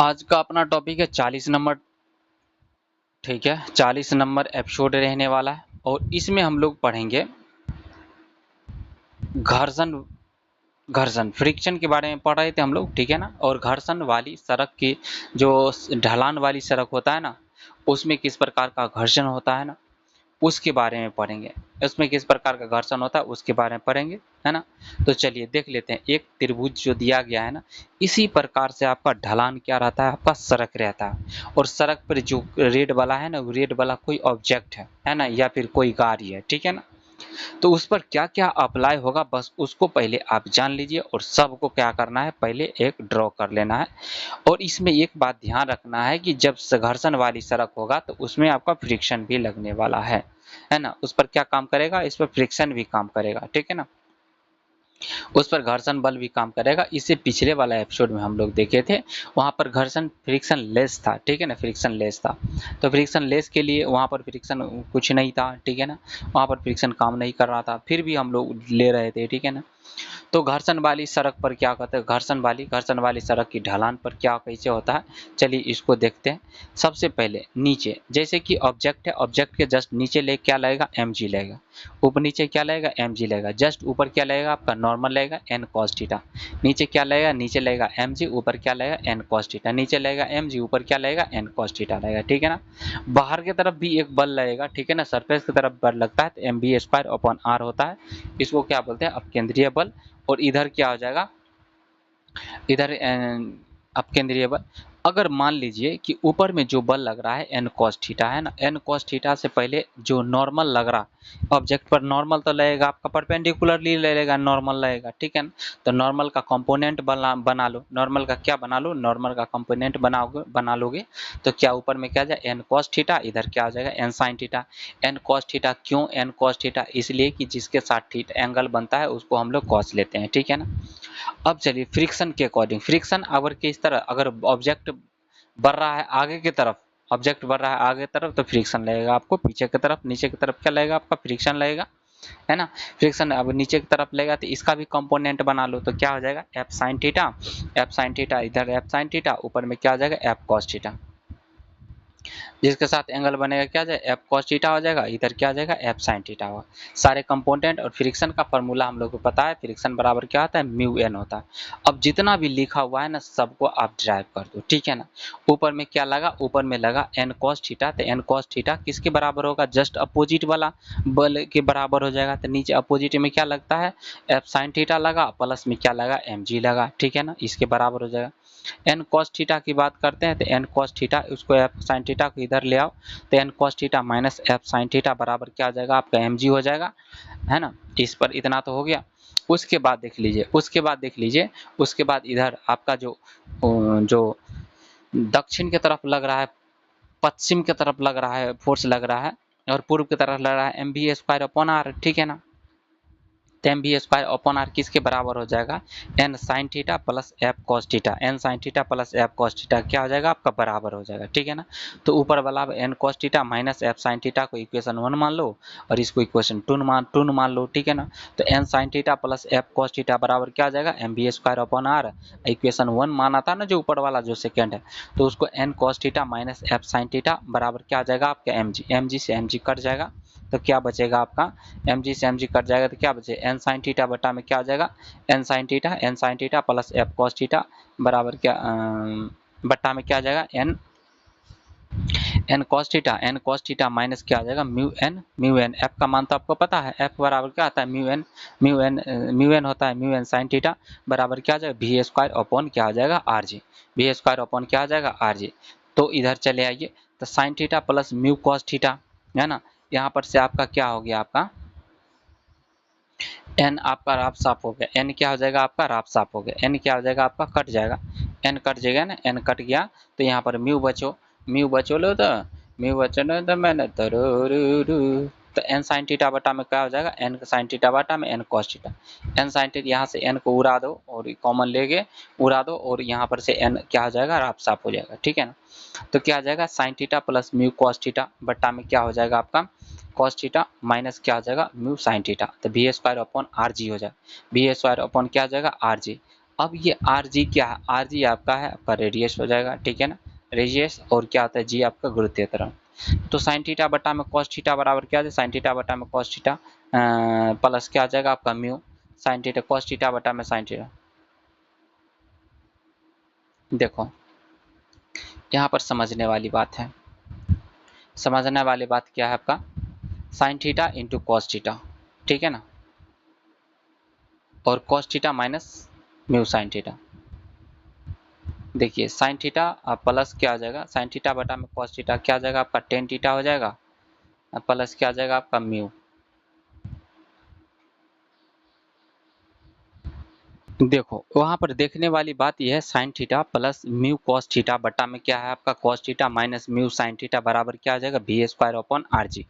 आज का अपना टॉपिक है 40 नंबर। ठीक है, 40 नंबर एपिसोड रहने वाला है और इसमें हम लोग पढ़ेंगे घर्षण घर्षण फ्रिक्शन के बारे में पढ़ रहे थे हम लोग, ठीक है ना। और घर्षण वाली सड़क की जो ढलान वाली सड़क होता है ना, उसमें किस प्रकार का घर्षण होता है ना, उसके बारे में पढ़ेंगे। उसमें किस प्रकार का घर्षण होता है उसके बारे में पढ़ेंगे, है ना। तो चलिए देख लेते हैं। एक त्रिभुज जो दिया गया है ना, इसी प्रकार से आपका ढलान क्या रहता है, आपका सड़क रहता है। और सड़क पर जो रेड वाला है ना, वो रेड वाला कोई ऑब्जेक्ट है ना, या फिर कोई गाड़ी है, ठीक है ना। तो उस पर क्या क्या अप्लाई होगा, बस उसको पहले आप जान लीजिए और सबको क्या करना है, पहले एक ड्रॉ कर लेना है। और इसमें एक बात ध्यान रखना है कि जब घर्षण वाली सड़क होगा तो उसमें आपका फ्रिक्शन भी लगने वाला है ना। उस पर क्या काम करेगा, इस पर फ्रिक्शन भी काम करेगा, ठीक है ना। उस पर घर्षण बल भी काम करेगा। इससे पिछले वाला एपिसोड में हम लोग देखे थे, वहां पर घर्षण फ्रिक्शन लेस था, ठीक है ना, फ्रिक्शन लेस था। तो फ्रिक्शन लेस के लिए वहां पर फ्रिक्शन कुछ नहीं था, ठीक है ना, वहां पर फ्रिक्शन काम नहीं कर रहा था, फिर भी हम लोग ले रहे थे, ठीक है ना। तो घर्षण वाली सड़क पर क्या कहते हैं, घर्षण वाली सड़क की ढलान पर क्या कैसे होता है, चलिए इसको देखते हैं। सबसे पहले नीचे, जैसे कि ऑब्जेक्ट है, ऑब्जेक्ट के जस्ट नीचे ले क्या लगेगा, mg लगेगा। ऊपर नीचे क्या लगेगा, mg लगेगा। जस्ट ऊपर क्या लगेगा, आपका नॉर्मल लगेगा n cos थीटा। नीचे क्या लगेगा, नीचे लगेगा mg, ऊपर क्या लगेगा, n cos थीटा। नीचे लगेगा mg, ऊपर क्या लगेगा, n cos थीटा लगेगा, ठीक है ना। बाहर की तरफ भी एक बल लगेगा, ठीक है ना, सरफेस की तरफ बल लगता है तो mv² होता है। इसको क्या बोलते हैं, अपकेंद्रीय बल। और इधर क्या हो जाएगा, इधर अपकेंद्रीय बल। अगर मान लीजिए कि ऊपर में जो बल लग रहा है n cos थीटा है ना, n cos थीटा से पहले जो नॉर्मल लग रहा ऑब्जेक्ट पर, नॉर्मल तो लगेगा आपका परपेंडिकुलरली लगेगा, नॉर्मल लगेगा, ठीक है ना। तो नॉर्मल का कंपोनेंट बना लो, नॉर्मल का क्या बना लो, नॉर्मल का कंपोनेंट बना लोगे। तो क्या ऊपर में क्या जाए, n cos थीटा, इधर क्या हो जाएगा, n sin theta. n cos theta क्यों n cos थीटा, इसलिए कि जिसके साथ थीटा एंगल बनता है उसको हम लोग cos लेते हैं, ठीक है ना। अब चलिए फ्रिक्शन के अकॉर्डिंग, फ्रिक्शन अगर किस तरह, अगर ऑब्जेक्ट बढ़ रहा है आगे की तरफ, ऑब्जेक्ट बढ़ रहा है आगे की तरफ तो फ्रिक्शन लगेगा आपको, पीछे की तरफ नीचे की तरफ क्या लगेगा, आपका फ्रिक्शन लगेगा, है ना। फ्रिक्शन अब नीचे की तरफ लगेगा तो इसका भी कंपोनेंट बना लो, तो क्या हो जाएगा, F sine theta. F sine theta, इधर एफ साइन थीटा, ऊपर में क्या हो जाएगा, एफ कॉस थीटा। जिसके साथ एंगल बनेगा क्या जाए, एफ कॉस थीटा हो जाएगा, इधर क्या आ जाएगा, एफ साइन थीटा होगा। सारे कंपोनेंट। और फ्रिक्शन का फॉर्मूला हम लोग को पता है, फ्रिक्शन बराबर क्या होता है, म्यू एन होता है। अब जितना भी लिखा हुआ है ना, सबको आप ड्राइव कर दो, ठीक है ना। ऊपर में क्या लगा, ऊपर में लगा एन कॉस थीटा, तो एन कॉस थीटा किसके बराबर होगा, जस्ट अपोजिट वाला बल के बराबर हो जाएगा। तो नीचे अपोजिट में क्या लगता है, एफ साइन थीटा लगा, प्लस में क्या लगा, एम जी लगा, ठीक है ना, इसके बराबर हो जाएगा। एन कॉस थीटा की बात करते हैं तो एन कॉस थीटा, उसको एफ साइन थीटा को इधर ले आओ, तो N cos theta minus F sine theta बराबर क्या आ जाएगा, आपका एम जी हो जाएगा, है ना। इस पर इतना तो हो गया। उसके बाद देख लीजिए, उसके बाद इधर आपका जो जो दक्षिण की तरफ लग रहा है, पश्चिम की तरफ लग रहा है, फोर्स लग रहा है, और पूर्व की तरफ लग रहा है, M B square upon R, ठीक है ना। M B square upon R किसके बराबर हो जाएगा, N sine theta plus F cos theta. N sine theta plus F cos theta क्या हो जाएगा, आपका बराबर हो जाएगा, ठीक है ना। तो ऊपर वाला N cos theta minus F sine theta को इक्वेशन 1 मान लो, और इसको इक्वेशन 2 मान लो, ठीक है ना। तो N sine theta plus F cos theta बराबर क्या हो जाएगा, M B square upon R. Equation 1 माना था ना जो ऊपर वाला जो सेकेंड है, तो उसको N cos theta minus F sine theta बराबर क्या आ जाएगा, आपका एम जी। एम जी से एम जी कट जाएगा तो क्या बचेगा आपका, एम जी से एम जी कट जाएगा तो क्या बचे, एन साइन थीटा बटा में क्या आ जाएगा, N sine theta plus F cos theta बराबर क्या बट्टा में क्या आ जाएगा, एन कॉस थीटा माइनस क्या आ जाएगा, म्यू एन। एफ का मान तो आपको पता है, एफ बराबर क्या आता है, म्यू एन होता है, म्यू एन साइन थीटा बराबर क्या आ जाएगा, वी स्क्वायर अपॉन क्या आ जाएगा, R G. V square upon क्या आ जाएगा, आर जी। तो इधर चले आइए, तो sign theta plus mu cos theta, है ना। यहाँ पर से आपका क्या हो गया, आपका एन आपका राफ साफ हो गया, एन क्या हो जाएगा, आपका राफ साफ हो गया, एन क्या हो जाएगा, आपका कट जाएगा, एन कट जाएगा ना, एन कट गया तो यहाँ पर म्यू बचो लो, तो म्यू बचो लो तो मैंने तो एन साइन थीटा बटा में क्या हो जाएगा, एन साइन थीटा बटा में N cos theta. N sine theta यहाँ से एन को उड़ा दो और कॉमन लेके उड़ा दो, और यहाँ पर से एन क्या हो जाएगा, राफ साफ हो जाएगा, ठीक है ना। तो क्या आ जाएगा, sign theta plus mu cos theta बट्टा में क्या हो जाएगा, आपका कॉस थीटा माइनस क्या हो जाएगा, म्यू साइन थीटा। तो V square upon R G हो जाएगा, वी स्क्वायर अपॉन क्या हो जाएगा, आर जी। अब ये आर जी क्या है, आर जी आपका है आपका रेडियस हो जाएगा, ठीक है ना, रेडियस, और क्या होता है जी आपका गुरुत्वीय त्वरण। तो साइन थीटा बटा में कॉस थीटा बराबर क्या है, साइन थीटा बटा में कॉस थीटा प्लस क्या आ जाएगा आपका mu sine theta, cos theta बटा में साइन थीटा। देखो यहाँ पर समझने वाली बात है, समझने वाली बात क्या है आपका, sine theta into cos theta, ठीक है ना, और cos theta minus mu sine theta. देखिए साइन थीटा प्लस क्या आ जाएगा, साइन थीटा बटा में कॉस थीटा क्या आ जाएगा आपका टेन थीटा हो जाएगा, प्लस क्या आ जाएगा आपका म्यू। देखो वहां पर देखने वाली बात यह है, sine theta plus mu cos theta बटा में क्या है आपका cos theta minus mu sine theta बराबर क्या आ जाएगा B square upon R G.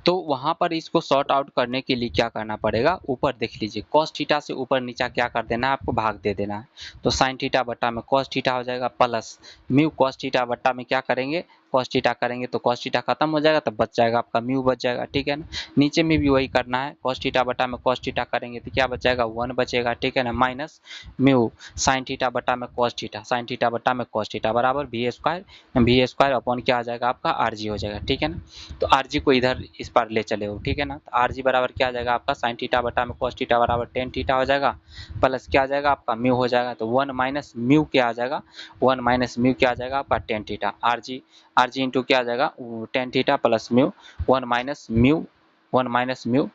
तो वहां पर इसको सॉर्ट आउट करने के लिए क्या करना पड़ेगा, ऊपर देख लीजिए कॉस थीटा से ऊपर नीचा क्या कर देना है आपको, भाग दे देना है। तो साइन थीटा बटा में कॉस थीटा हो जाएगा प्लस म्यू कॉस थीटा बटा में क्या करेंगे, कॉस थीटा करेंगे तो कॉस थीटा खत्म हो जाएगा, तो बच जाएगा आपका म्यू बच जाएगा, ठीक है ना। नीचे में भी वही करना है, कॉस थीटा बटा में कॉस थीटा करेंगे तो क्या बच जाएगा 1 बचेगा, ठीक है ना, माइनस म्यू साइन थीटा बटा में कॉस थीटा, साइन थीटा बटा में कॉस थीटा बराबर बी स्क्वायर अपॉन क्या आ जाएगा आपका आर जी हो जाएगा, ठीक है ना। तो आर जी को इधर इस पर ले चले हो, ठीक है ना, तो आर जी बराबर क्या आ जाएगा आपका साइन थीटा बटा में कॉस थीटा बराबर टेन थीटा हो जाएगा, प्लस क्या आ जाएगा आपका म्यू हो जाएगा, तो 1 माइनस म्यू क्या आ जाएगा, 1 माइनस म्यू क्या आ जाएगा आपका tan theta, are G into क्या आ जाएगा ten theta plus mu 1 minus mu 1 minus mu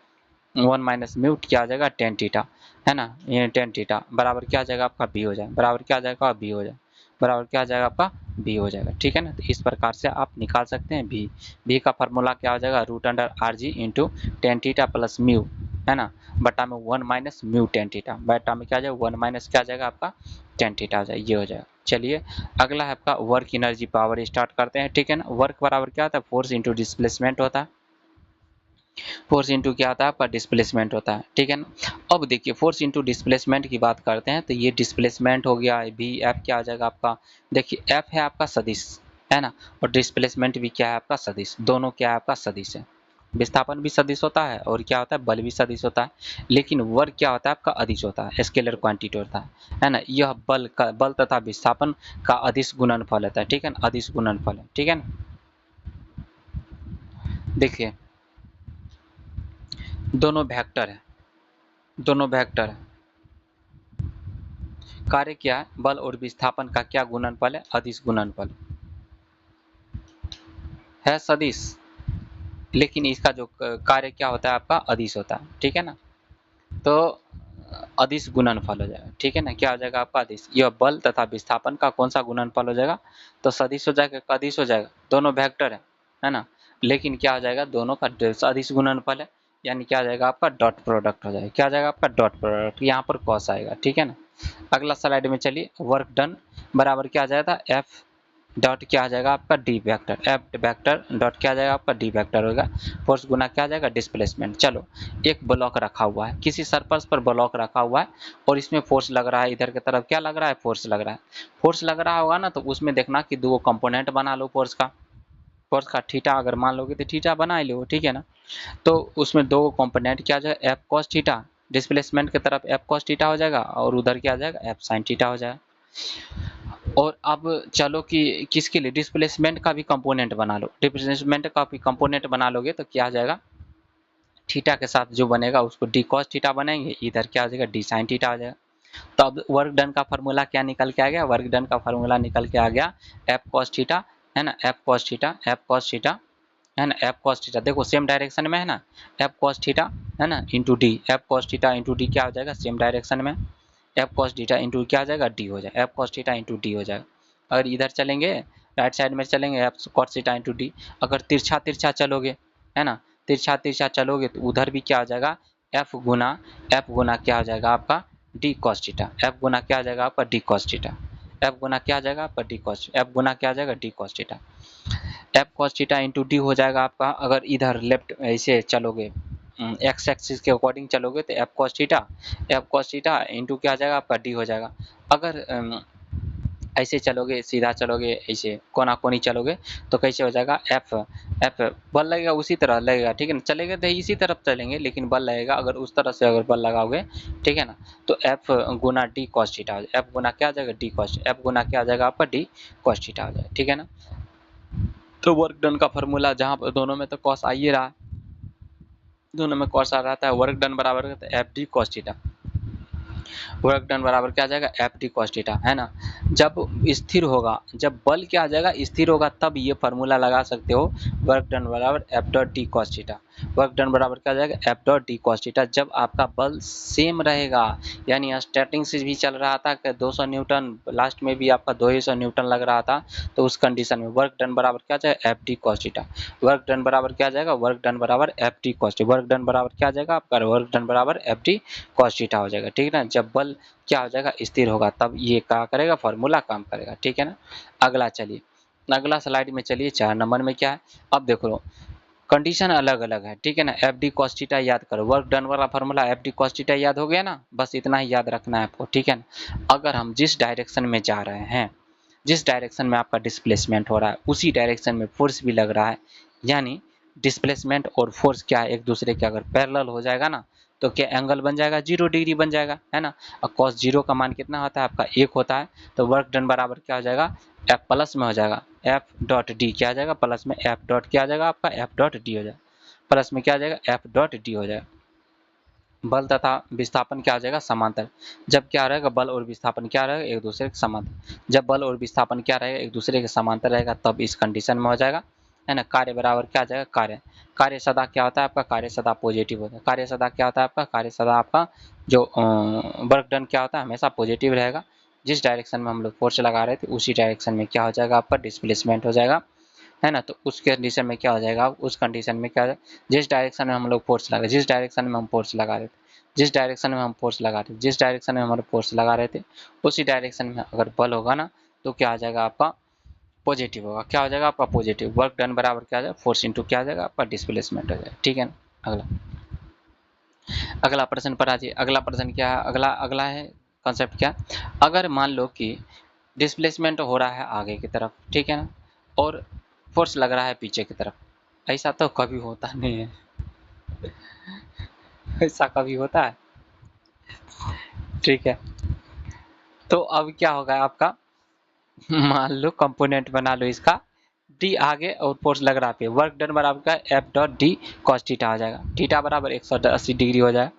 1 minus mu क्या आ जाएगा टेन थीटा, है ना, ये टेन थीटा बराबर क्या आ जाएगा आपका बी हो जाएगा, बराबर क्या आ जाएगा बी हो जाएगा, बराबर क्या आ जाएगा आपका बी हो जाएगा, ठीक है ना। तो इस प्रकार से आप निकाल सकते हैं बी का फार्मूला क्या हो जाएगा root under R G into tan theta plus mu, है ना, बटा में 1 माइनस म्यू टेन थीटा, बटा में क्या आ जाएगा 1 माइनस क्या आ जाएगा आपका टेन थीटा आ जाएगा, ये हो जाएगा। चलिए अगला है आपका वर्क एनर्जी पावर स्टार्ट करते हैं, ठीक है ना। वर्क बराबर क्या होता है, फोर्स इंटू डिस्प्लेसमेंट होता है, फोर्स इंटू क्या होता है आपका डिस्प्लेसमेंट होता है, ठीक है ना। अब देखिए फोर्स इंटू डिस्प्लेसमेंट की बात करते हैं, तो ये डिस्प्लेसमेंट हो गया बी, एफ क्या आ जाएगा आपका, देखिए एफ है आपका सदिश, है ना, और डिस्प्लेसमेंट भी क्या है आपका सदिश, दोनों क्या है आपका सदिश है। विस्थापन भी सदिश होता है और क्या होता है बल भी सदिश होता है, लेकिन वर्क क्या होता है आपका अदिश होता है, स्केलर क्वांटिटी होता है ना। यह बल तथा विस्थापन का अदिश गुणनफल होता है, ठीक है ना, अदिश गुणनफल है, ठीक है ना। देखिए दोनों वेक्टर है, दोनों वेक्टर है, कार्य क्या है, बल और विस्थापन का क्या गुणनफल है, अदिश गुणनफल है सदिश, लेकिन इसका जो कार्य क्या होता है आपका अदिश होता है, ठीक है ना। तो अदिश गुणनफल हो जाएगा, ठीक है ना, क्या हो जाएगा आपका अदिश, यह बल तथा विस्थापन का कौन सा गुणनफल हो जाएगा, तो सदिश हो जाएगा अदिश हो जाएगा, दोनों वेक्टर है ना, लेकिन क्या हो जाएगा दोनों का अदिश गुणनफल है, यानी क्या आ जाएगा आपका डॉट प्रोडक्ट हो जाएगा, क्या आ जाएगा आपका डॉट प्रोडक्ट, यहाँ पर कॉस आएगा, ठीक है ना। अगला स्लाइड में चलिए, वर्क डन बराबर क्या आ जाएगा एफ डॉट क्या आ जाएगा आपका D vector, F vector dot क्या आ जाएगा आपका डी वेक्टर होगा, फोर्स गुना क्या आ जाएगा डिस्प्लेसमेंट। चलो एक ब्लॉक रखा हुआ है, किसी सरफेस पर ब्लॉक रखा हुआ है और इसमें फोर्स लग रहा है, इधर की तरफ क्या लग रहा है फोर्स लग रहा है, फोर्स लग रहा होगा ना, तो उसमें देखना कि दो कंपोनेंट बना लो फोर्स का, फोर्स का थीटा अगर मान लोगे तो थीटा बना ही लो, ठीक है ना। तो उसमें दो कंपोनेंट क्या जाए एफ कॉस थीटा, डिस्प्लेसमेंट की तरफ एफ कॉस थीटा हो जाएगा और उधर क्या आ जाएगा एफ साइन थीटा हो जाएगा। और अब चलो कि किसके लिए डिस्प्लेसमेंट का भी कंपोनेंट बना लो, डिस्प्लेसमेंट का भी कंपोनेंट बना लोगे तो क्या आ जाएगा थीटा के साथ जो बनेगा उसको डी कॉस थीटा बनाएंगे, इधर क्या आ जाएगा डी साइन थीटा आ जाएगा। तो अब वर्क डन का फार्मूला क्या निकल के आ गया, वर्क डन का फार्मूला निकल के आ गया एफ कॉस थीटा, है ना, F cos theta, F cos theta, है ना, एफ कॉस थीटा देखो सेम डायरेक्शन में है ना, एफ कॉस थीटा है ना into D, F cos theta into D क्या हो जाएगा सेम डायरेक्शन में, एफ कॉस थीटा इंटू क्या आ जाएगा डी हो जाएगा, F cos theta into D हो जाएगा। अगर इधर चलेंगे राइट साइड में चलेंगे F cos theta into D, अगर तिरछा तिरछा चलोगे, है ना, तिरछा तिरछा चलोगे तो उधर भी क्या आ जाएगा एफ गुना क्या आ जाएगा आपका डी कॉस थीटा, एफ गुना क्या आ जाएगा आपका डी कॉस थीटा, एफ गुना क्या आ जाएगा आपका डी कॉस, एफ गुना क्या आ जाएगा D cos theta, F cos theta into D हो जाएगा आपका। अगर इधर लेफ्ट ऐसे चलोगे एक्स एक्सिस के अकॉर्डिंग चलोगे तो एफ कॉस थीटा इंटू क्या आ जाएगा आपका डी हो जाएगा। अगर ऐसे चलोगे, सीधा चलोगे, ऐसे कोना कोनी चलोगे तो कैसे हो जाएगा, एफ एफ बल लगेगा उसी तरह लगेगा, ठीक है ना। चलेंगे तो इसी तरफ चलेंगे, लेकिन बल लगेगा अगर उस तरह से अगर बल लगाओगे, ठीक है ना, तो एफ गुना डी कॉस थीटा, एफ गुना क्या आ जाएगा, डी कॉस, एफ गुना क्या आ जाएगा आपका, डी कॉस थीटा हो जाएगा, ठीक है ना। तो वर्क डन का फॉर्मूला जहाँ पर दोनों में तो कॉस आ ही रहा है, दोनों में कॉस आ रहा था, वर्क डन बराबर F D cos theta, work done बराबर क्या आ जाएगा, एफ डी कॉस थीटा, है ना। जब स्थिर होगा, जब बल क्या आ जाएगा, स्थिर होगा, तब ये फार्मूला लगा सकते हो, वर्क डन बराबर F dot D cos theta, work done बराबर क्या आ जाएगा, F dot D cos theta. जब आपका बल सेम रहेगा, यानी स्टार्टिंग से भी चल रहा था कि 200 न्यूटन, लास्ट में भी आपका 200 न्यूटन लग रहा था, तो उस कंडीशन में वर्क डन बराबर क्या आ जाएगा, F D cos theta, work done बराबर क्या आ जाएगा, वर्क डन बराबर F D cos theta, work done बराबर क्या आ जाएगा आपका, वर्क डन बराबर एफ डी कॉस थीटा हो जाएगा, ठीक है ना। जब बल क्या हो जाएगा, स्थिर होगा, तब ये क्या करेगा, फॉर्मूला काम करेगा, ठीक है ना। अगला चलिए, अगला स्लाइड में चलिए, 4 नंबर में क्या है, अब देख लो कंडीशन अलग अलग है, ठीक है ना। एफ डी कॉस थीटा याद करो, वर्क डन वाला formula F D cos theta याद हो गया ना, बस इतना ही याद रखना है आपको, ठीक है ना। अगर हम जिस डायरेक्शन में जा रहे हैं, जिस डायरेक्शन में आपका डिस्प्लेसमेंट हो रहा है, उसी डायरेक्शन में फोर्स भी लग रहा है, यानी डिस्प्लेसमेंट और फोर्स क्या है, एक दूसरे के अगर पैरेलल हो जाएगा ना, तो क्या एंगल बन जाएगा, 0 डिग्री बन जाएगा, है ना। और कॉस 0 का मान कितना होता है आपका, 1 होता है, तो वर्क डन बराबर क्या हो जाएगा, एफ प्लस में हो जाएगा, एफ डॉट डी क्या आ जाएगा, प्लस में एफ डॉट क्या आ जाएगा आपका, एफ डॉट डी हो जाएगा, प्लस में क्या आ जाएगा, एफ डॉट डी हो जाएगा। बल तथा विस्थापन क्या आ जाएगा, समांतर। जब क्या रहेगा, बल और विस्थापन क्या रहेगा, एक दूसरे के समांतर। जब बल और विस्थापन क्या रहेगा, एक दूसरे के समांतर रहेगा, तब इस कंडीशन में हो जाएगा, है ना। कार्य बराबर क्या आ जाएगा, कार्य, कार्य सदा क्या होता है आपका, कार्य सदा पॉजिटिव होता है। कार्य सदा क्या होता है आपका, कार्य सदा आपका जो वर्क डन क्या होता है, हमेशा पॉजिटिव रहेगा। जिस डायरेक्शन में हम लोग फोर्स लगा रहे थे, उसी डायरेक्शन में क्या हो जाएगा आपका, डिस्प्लेसमेंट हो जाएगा, है ना। तो उस कंडीशन में क्या हो जाएगा, उस कंडीशन में क्या, जिस डायरेक्शन में हम लोग फोर्स लगा, जिस डायरेक्शन में हम फोर्स लगा रहे थे, जिस डायरेक्शन में हम फोर्स लगा रहे थे, जिस डायरेक्शन में हमारे फोर्स लगा रहे थे, उसी डायरेक्शन में अगर बल होगा ना, तो क्या आ जाएगा आपका, पॉजिटिव होगा। क्या हो जाएगा आपका, पॉजिटिव। वर्क डन बराबर क्या आ जाएगा, फोर्स इंटू क्या आ जाएगा आपका, डिस्प्लेसमेंट हो जाएगा, ठीक है ना। अगला अगला प्रश्न पर आ जाइए। अगला प्रश्न क्या है, अगला अगला है कॉन्सेप्ट क्या, अगर मान लो कि डिस्प्लेसमेंट हो रहा है आगे की तरफ, ठीक है ना, और फोर्स लग रहा है पीछे की तरफ, ऐसा तो कभी होता नहीं है, ऐसा कभी होता है, ठीक है। तो अब क्या होगा आपका, मान लो कंपोनेंट बना लो इसका, डी आगे और फोर्स लग रहा है, वर्क डन बराबर का F dot D cos theta हो जाएगा, थीटा बराबर 180 डिग्री हो जाएगा।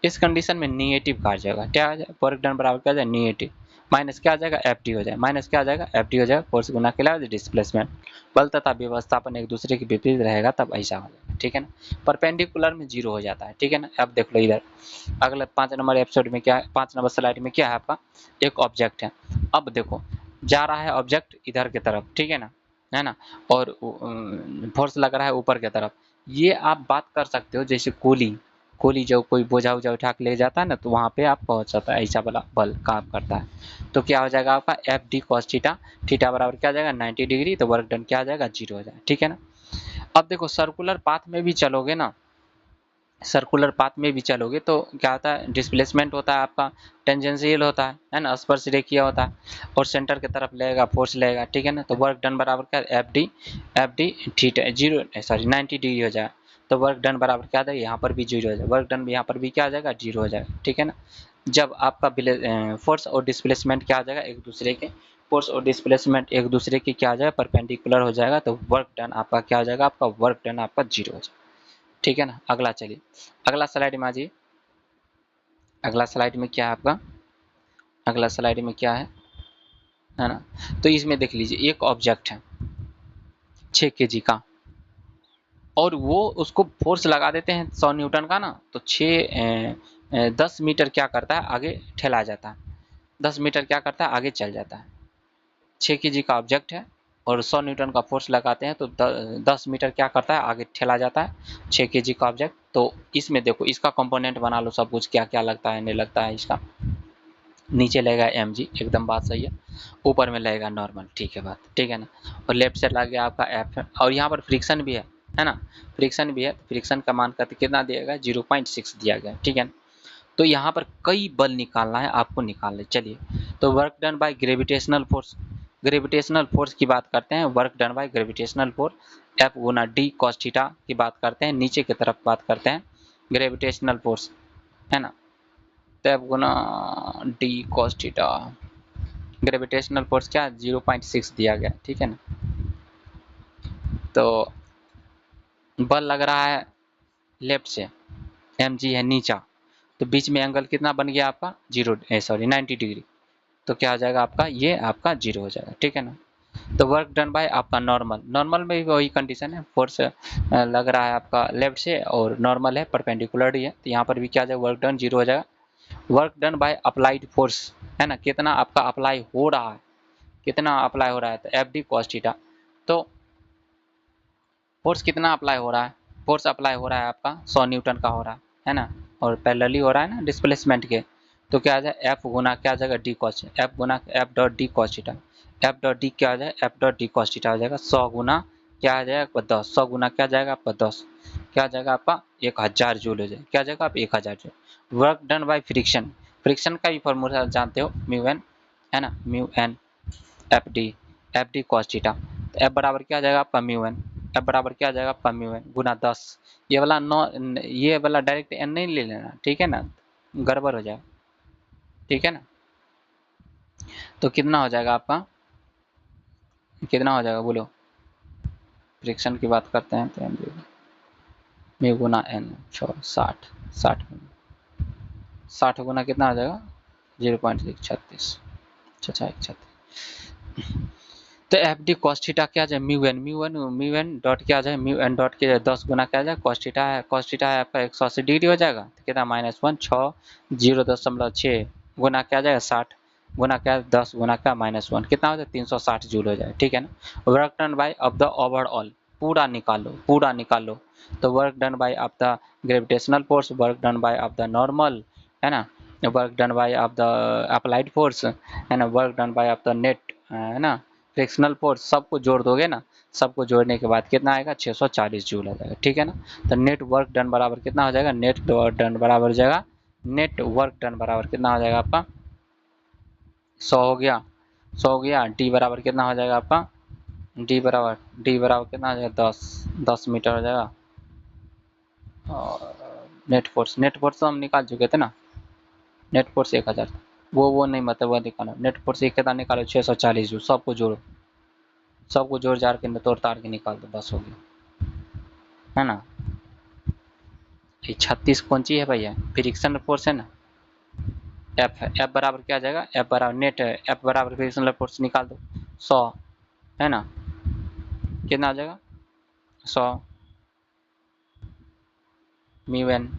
इस कंडीशन में निगेटिव का आ जाएगा, क्या आ जाएगा, वर्क डन बराबर क्या आ जाएगा, निगेटिव, माइनस क्या आ जाएगा, एफ डी हो जाएगा, माइनस क्या आ जाएगा, एफ डी हो जाएगा, फोर्स गुना के अलावा डिस्प्लेसमेंट। बल तथा विस्थापन एक दूसरे के विपरीत रहेगा, तब ऐसा हो जाएगा, ठीक है ना। परपेंडिकुलर में 0 हो जाता है, ठीक है ना। अब देख लो इधर, अगले 5 नंबर एपिसोड में क्या है, 5 नंबर स्लाइड में क्या है आपका, एक ऑब्जेक्ट है। अब देखो जा रहा है ऑब्जेक्ट इधर की तरफ, ठीक है ना, है ना, और फोर्स लग रहा है ऊपर की तरफ। ये आप बात कर सकते हो जैसे कोली, कोली जो कोई बोझा उझा उठा के ले जाता है ना, तो वहाँ पे आप पहुँच सकता है, ऐसा वाला बल काम करता है। तो क्या हो जाएगा आपका, F D cos theta, theta बराबर क्या आ जाएगा, 90 डिग्री, तो वर्क डन क्या आ जाएगा, 0 हो जाएगा, ठीक है ना। अब देखो सर्कुलर पाथ में भी चलोगे ना, सर्कुलर पाथ में भी चलोगे तो क्या होता है, डिस्प्लेसमेंट होता है आपका, टेंजेंशियल होता है ना, स्पर्श रेखीय होता है, और सेंटर की तरफ लगेगा, फोर्स लगेगा, ठीक है ना। तो वर्क डन बराबर क्या, F D theta 0 sorry 90 degree हो जाएगा, तो वर्क डन बराबर क्या आ जाएगा, यहाँ पर भी 0 हो जाएगा, वर्क डन यहाँ पर भी क्या आ जाएगा, 0 हो जाएगा, ठीक है ना। जब आपका फोर्स और डिस्प्लेसमेंट क्या आ जाएगा, एक दूसरे के, फोर्स और डिस्प्लेसमेंट एक दूसरे के क्या आ जाएगा, परपेंडिकुलर हो जाएगा, तो वर्क डन आपका क्या हो जाएगा, आपका वर्क डन आपका 0 हो जाएगा, ठीक है ना। अगला चलिए, अगला स्लाइड में आ जाइए। अगला स्लाइड में क्या है आपका, अगला स्लाइड में क्या है ना। तो इसमें देख लीजिए एक ऑब्जेक्ट है 6 केजी का, और वो उसको फोर्स लगा देते हैं 100 न्यूटन का ना, तो 10 मीटर क्या करता है, आगे ठेला जाता है, 10 मीटर क्या करता है, आगे चल जाता है। 6 केजी का ऑब्जेक्ट है और 100 न्यूटन का फोर्स लगाते हैं, तो 10 मीटर क्या करता है, आगे ठेला जाता है 6 केजी का ऑब्जेक्ट। तो इसमें देखो इसका कंपोनेंट बना लो सब कुछ, क्या क्या लगता है नहीं लगता है इसका। नीचे लगेगा एम जी, एकदम बात सही है, ऊपर में लगेगा नॉर्मल, ठीक है बात, ठीक है ना। और लेफ्ट साइड लग गया आपका एफ है, और यहाँ पर फ्रिक्शन भी है ना, फ्रिक्शन भी है, फ्रिक्शन का मान करके कितना दिया गया, 0.6 दिया गया, ठीक है ना। तो यहाँ पर कई बल निकालना है आपको, निकालने। चलिए, तो work done by gravitational force, gravitational force की बात करते हैं। Work done by gravitational force F गुना डी कॉस थीटा की बात करते हैं। नीचे की तरफ बात करते हैं ग्रेविटेशनल फोर्स, है ना। तो F गुना D cos theta, gravitational force क्या 0.6 दिया गया, ठीक है ना। तो बल लग रहा है लेफ्ट से, mg है नीचा, तो बीच में एंगल कितना बन गया आपका 90 डिग्री। तो क्या हो जाएगा आपका, ये आपका 0 हो जाएगा, ठीक है ना। तो वर्क डन बाय आपका नॉर्मल, नॉर्मल में भी वही कंडीशन है, फोर्स लग रहा है आपका लेफ्ट से और नॉर्मल है, परपेंडिकुलर ही है, तो यहाँ पर भी क्या हो जाएगा, वर्क डन 0 हो जाएगा। Work done by applied force, है ना, कितना आपका अप्लाई हो रहा है, कितना अप्लाई हो रहा है, तो एफ डी कॉस थीटा। तो फोर्स कितना अप्लाई हो रहा है, फोर्स अप्लाई हो रहा है आपका 100 न्यूटन का हो रहा है ना, और पैरेलली हो रहा है ना डिस्प्लेसमेंट के। तो क्या आ जाए, एफ गुना क्या आ जाएगा डी कॉस, एफ गुना F dot D cos theta, F dot D क्या आ जाए, F dot D cos theta हो जाएगा 100 गुना क्या आ जाएगा आपका 10, 100 गुना क्या जाएगा आपका 10, क्या आ जाएगा आपका 1000 जूल हो जाएगा, क्या आ जाएगा आप 1000 joule. Work done by friction, friction का भी फॉर्मूला जानते हो, म्यू एन, है ना, mu N F D cos theta. तो एफ बराबर क्या आ जाएगा आपका म्यू एन, एफ बराबर क्या आ जाएगा आपका म्यू एन गुना 10, ये वाला ये वाला डायरेक्ट एन नहीं ले लेना, ठीक है ना, गड़बड़ हो जाएगा, ठीक है ना। तो कितना हो जाएगा आपका, कितना हो जाएगा बोलो, फ्रिक्शन की बात करते हैं तो म्यू गुना एन 60, 60 गुना कितना हो जाएगा 0.36, अच्छा 36। तो एफ डी कॉस थीटा क्या जाए म्यू एन डॉट क्या जाए, म्यू एन डॉट के 10 गुना क्या जाए कॉस थीटा है, कॉस थीटा है आपका 180 डिग्री हो जाएगा, तो कितना -1 6 0.6 गुना क्या जाएगा 60 गुना क्या 10 गुना क्या -1 कितना हो जाए 360 जूल हो जाए, ठीक है ना। Work done bye of the overall, पूरा निकालो, पूरा निकालो। तो work done bye of the gravitational force, work done bye of the normal, है ना, work done bye of the applied force, है ना, work done bye of the net, है ना, फ्रिक्शनल फोर्स, सबको जोड़ दोगे ना, सबको जोड़ने के बाद कितना आएगा 640 जूल आ जाएगा, ठीक है ना। तो नेट वर्क डन बराबर कितना हो जाएगा, नेट वर्क डन बराबर हो जाएगा, नेट वर्क डन बराबर कितना हो जाएगा आपका 100 हो गया, 100 हो गया। डी बराबर कितना हो जाएगा आपका, डी बराबर कितना हो जाएगा 10 मीटर हो जाएगा। और नेट फोर्स तो हम निकाल चुके थे ना, नेट फोर्स 1000, वो नहीं मतलब वो निकालो, नेट फोर्स एक कितना निकालो 640 जूल, सबको जोड़ो, सबको जोड़ जाड़ के तोड़ ताड़ के निकाल दो, बस हो गया, है ना। ये 36 कौन सी है भैया, फ्रिक्शनल फोर्स है ना, एफ है, एफ बराबर क्या आ जाएगा, एफ बराबर नेट है, एफ बराबर फ्रिक्शनल फोर्स निकाल दो 100, है ना, कितना आ जाएगा 100 म्यू एन,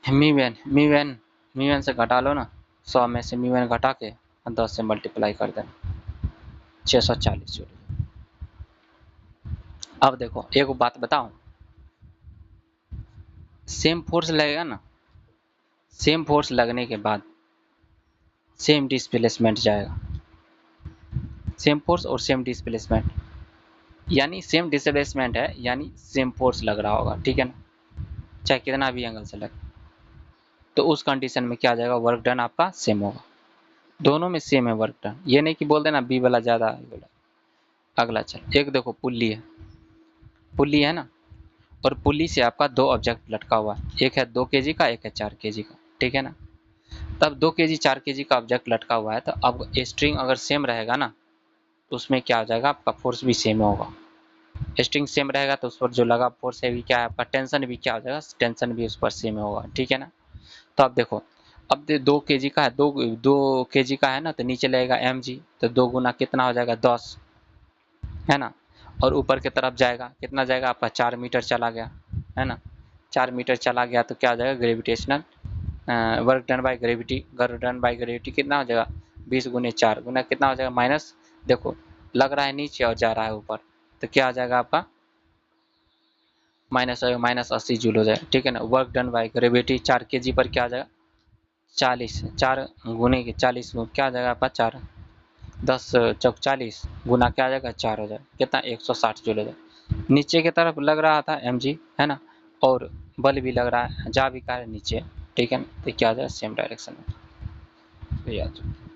म्यू एन से घटा लो ना, 100 में से म्यू एन घटा के 10 से मल्टीप्लाई कर देना, 640 जोड़। अब देखो एक बात बताओ, सेम फोर्स लगेगा ना, सेम फोर्स लगने के बाद सेम डिस्प्लेसमेंट जाएगा, सेम फोर्स और सेम डिस्प्लेसमेंट, यानी सेम डिस्प्लेसमेंट है यानी सेम फोर्स लग रहा होगा, ठीक है ना, चाहे कितना भी एंगल से लगे। तो उस कंडीशन में क्या आ जाएगा, वर्क डन आपका सेम होगा, दोनों में सेम है वर्क डन, ये नहीं कि बोल देना बी वाला ज़्यादा है। अगला चल, एक देखो पुल्ली है ना, और पुल्ली से आपका 2 ऑब्जेक्ट लटका हुआ है, एक है 2 kg का, एक है 4 kg का, ठीक है ना। तब 2 kg 4 kg का ऑब्जेक्ट लटका हुआ है, तो अब स्ट्रिंग अगर सेम रहेगा ना, तो उसमें क्या हो जाएगा आपका फोर्स भी सेम होगा, स्ट्रिंग सेम रहेगा तो उस पर जो लगा फोर्स है भी क्या है आपका, टेंशन भी क्या हो जाएगा, टेंशन भी उस पर सेम होगा, ठीक है ना। तो अब देखो, अब 2 kg का है, 2 kg का है ना, तो नीचे लगेगा mg, तो 2 गुना कितना हो जाएगा 10, है ना, और ऊपर की तरफ जाएगा कितना जाएगा आपका 4 मीटर चला गया, है ना, 4 मीटर चला गया, तो क्या हो जाएगा gravitational work done by gravity कितना हो जाएगा 20 गुने 4 गुना कितना हो जाएगा माइनस, देखो लग रहा है नीचे और जा रहा है ऊपर, तो क्या आ जाएगा आपका -80 जूल हो जाएगा, ठीक है ना। Work done by gravity 4 kg पर क्या आ जाएगा 40, 4 गुने के 40 क्या आ जाएगा आपका 4 10 चौक 40 गुना क्या आ जाएगा 4 हो जाएगा, कितना 160 जूल हो जाएगा। नीचे की तरफ लग रहा था mg, है ना, और बल भी लग रहा है, जा भी का है नीचे, ठीक है ना, तो क्या आ जाए सेम डायरेक्शन में, तो याद रखो।